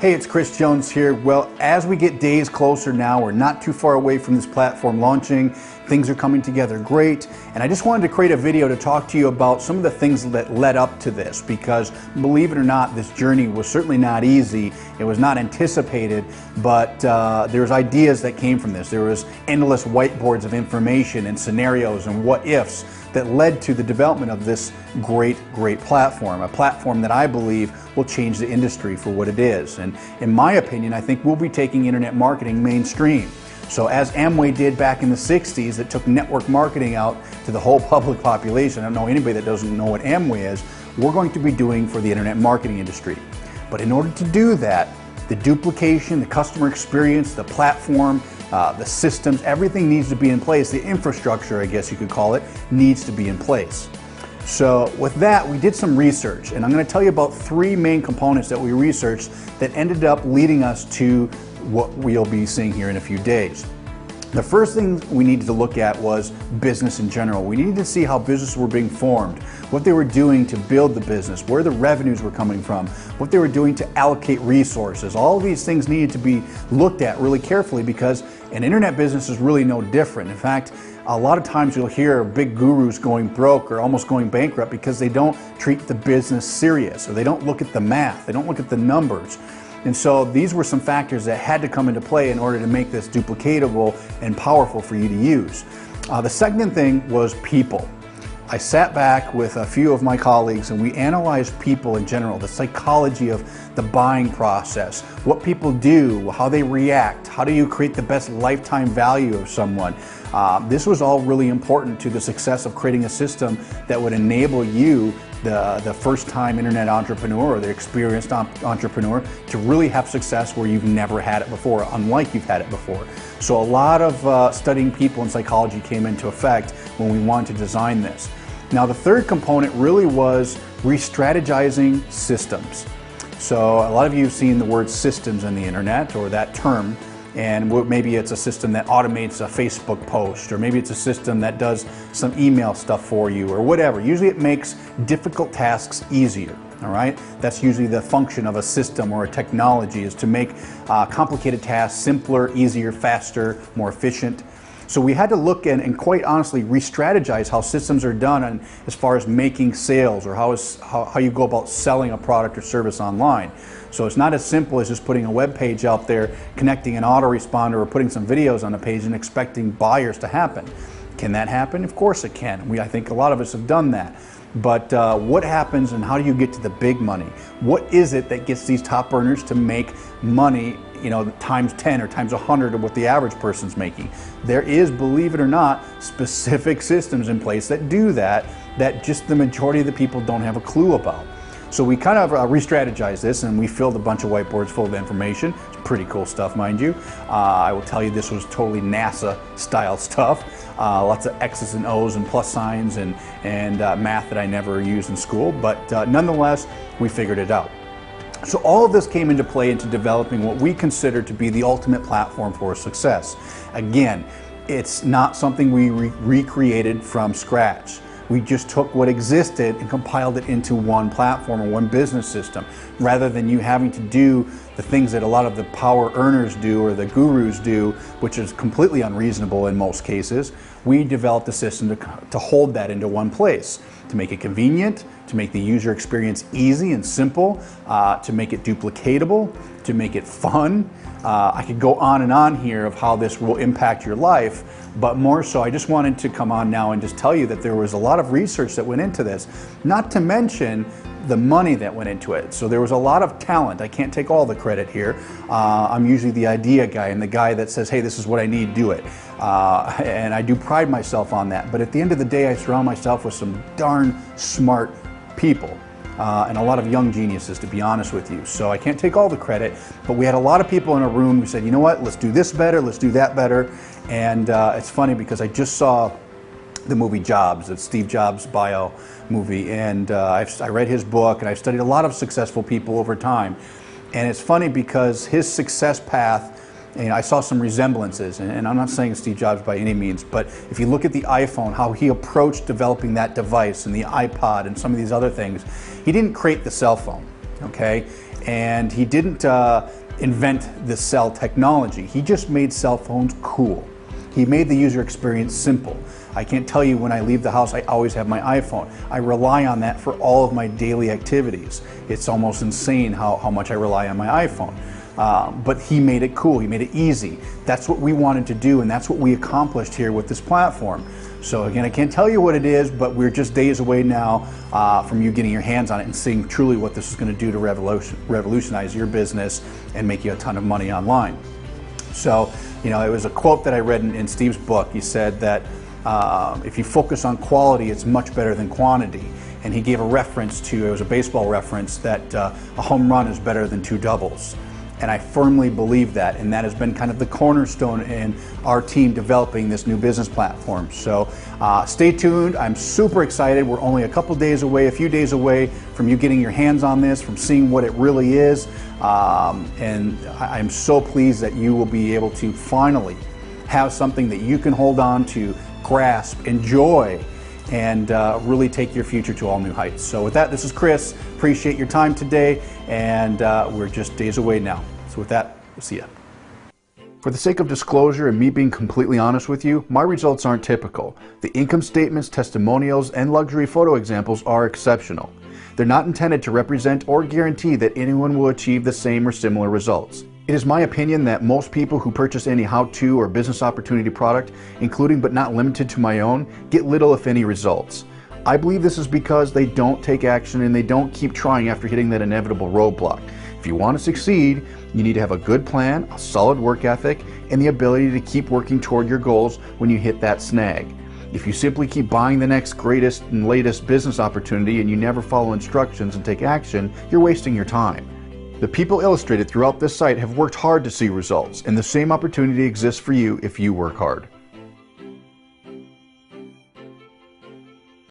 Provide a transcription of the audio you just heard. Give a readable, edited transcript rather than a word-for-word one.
Hey, it's Chris Jones here. Well, as we get days closer now, we're not too far away from this platform launching. Things are coming together great. And I just wanted to create a video to talk to you about some of the things that led up to this, because believe it or not, this journey was certainly not easy. It was not anticipated, but there's ideas that came from this. There was endless whiteboards of information and scenarios and what ifs that led to the development of this great platform, a platform that I believe will change the industry for what it is. And in my opinion, I think we'll be taking internet marketing mainstream. So as Amway did back in the 60s, that took network marketing out to the whole public population. I don't know anybody that doesn't know what Amway is. We're going to be doing for the internet marketing industry. But in order to do that, the duplication, the customer experience, the platform, the systems, everything needs to be in place. The infrastructure, I guess you could call it, needs to be in place. So with that, we did some research, and I'm going to tell you about three main components that we researched that ended up leading us to what we'll be seeing here in a few days. The first thing we needed to look at was business in general. We needed to see how businesses were being formed, what they were doing to build the business, where the revenues were coming from, what they were doing to allocate resources. All of these things needed to be looked at really carefully, because an internet business is really no different. In fact, a lot of times you'll hear big gurus going broke or almost going bankrupt because they don't treat the business serious, or they don't look at the math, they don't look at the numbers. And so these were some factors that had to come into play in order to make this duplicatable and powerful for you to use. The second thing was people. I sat back with a few of my colleagues and we analyzed people in general, the psychology of the buying process, what people do, how they react, how do you create the best lifetime value of someone. This was all really important to the success of creating a system that would enable you, the first-time internet entrepreneur or the experienced entrepreneur, to really have success where you've never had it before, unlike you've had it before. So a lot of studying people and psychology came into effect when we wanted to design this. Now the third component really was re-strategizing systems. So a lot of you have seen the word systems in the internet, or that term, and maybe it's a system that automates a Facebook post, or maybe it's a system that does some email stuff for you, or whatever. Usually it makes difficult tasks easier, all right? That's usually the function of a system or a technology, is to make complicated tasks simpler, easier, faster, more efficient. So we had to look and quite honestly re-strategize how systems are done as far as making sales, or how you go about selling a product or service online. So it's not as simple as just putting a web page out there, connecting an autoresponder, or putting some videos on a page and expecting buyers to happen. Can that happen? Of course it can. I think a lot of us have done that. But what happens, and how do you get to the big money? What is it that gets these top earners to make money, times 10 or times 100 of what the average person's making? There is, believe it or not, specific systems in place that do that just the majority of the people don't have a clue about. So we kind of re-strategized this, and we filled a bunch of whiteboards full of information. It's pretty cool stuff, mind you. I will tell you, this was totally NASA style stuff. Lots of X's and O's and plus signs and math that I never used in school, but nonetheless, we figured it out. So all of this came into play into developing what we consider to be the ultimate platform for success. Again, it's not something we recreated from scratch. We just took what existed and compiled it into one platform or one business system, rather than you having to do the things that a lot of the power earners do or the gurus do, which is completely unreasonable in most cases. We developed a system to hold that into one place, to make it convenient, to make the user experience easy and simple, to make it duplicatable, to make it fun. I could go on and on here of how this will impact your life, but more so I just wanted to come on now and just tell you that there was a lot of research that went into this, not to mention the money that went into it. So there was a lot of talent. I can't take all the credit here. I'm usually the idea guy and the guy that says, hey, this is what I need, do it. And I do pride myself on that. But at the end of the day, I surround myself with some darn smart people. And a lot of young geniuses, to be honest with you. So I can't take all the credit, but we had a lot of people in a room who said, you know what, let's do this better, let's do that better. And it's funny because I just saw the movie Jobs, it's Steve Jobs' bio movie, and I read his book, and I've studied a lot of successful people over time. And it's funny because his success path, I saw some resemblances, and I'm not saying Steve Jobs by any means, but if you look at the iPhone, how he approached developing that device, and the iPod and some of these other things, he didn't create the cell phone, okay? And he didn't invent the cell technology. He just made cell phones cool. He made the user experience simple. I can't tell you when I leave the house, I always have my iPhone. I rely on that for all of my daily activities. It's almost insane how much I rely on my iPhone. But he made it cool, he made it easy. That's what we wanted to do, and that's what we accomplished here with this platform. So again, I can't tell you what it is, but we're just days away now from you getting your hands on it and seeing truly what this is going to do to revolutionize your business and make you a ton of money online. So, you know, it was a quote that I read in Steve's book. He said that if you focus on quality, it's much better than quantity. And he gave a reference to, it was a baseball reference, that a home run is better than 2 doubles. And I firmly believe that, and that has been kind of the cornerstone in our team developing this new business platform. So stay tuned. I'm super excited. We're only a couple days away, a few days away from you getting your hands on this, from seeing what it really is. And I'm so pleased that you will be able to finally have something that you can hold on to, grasp, enjoy, and really take your future to all new heights. So with that, this is Chris. Appreciate your time today, and we're just days away now. So with that, we'll see ya. For the sake of disclosure and me being completely honest with you, my results aren't typical. The income statements, testimonials, and luxury photo examples are exceptional. They're not intended to represent or guarantee that anyone will achieve the same or similar results. It is my opinion that most people who purchase any how-to or business opportunity product, including but not limited to my own, get little if any results. I believe this is because they don't take action and they don't keep trying after hitting that inevitable roadblock. If you want to succeed, you need to have a good plan, a solid work ethic, and the ability to keep working toward your goals when you hit that snag. If you simply keep buying the next greatest and latest business opportunity and you never follow instructions and take action, you're wasting your time. The people illustrated throughout this site have worked hard to see results, and the same opportunity exists for you if you work hard.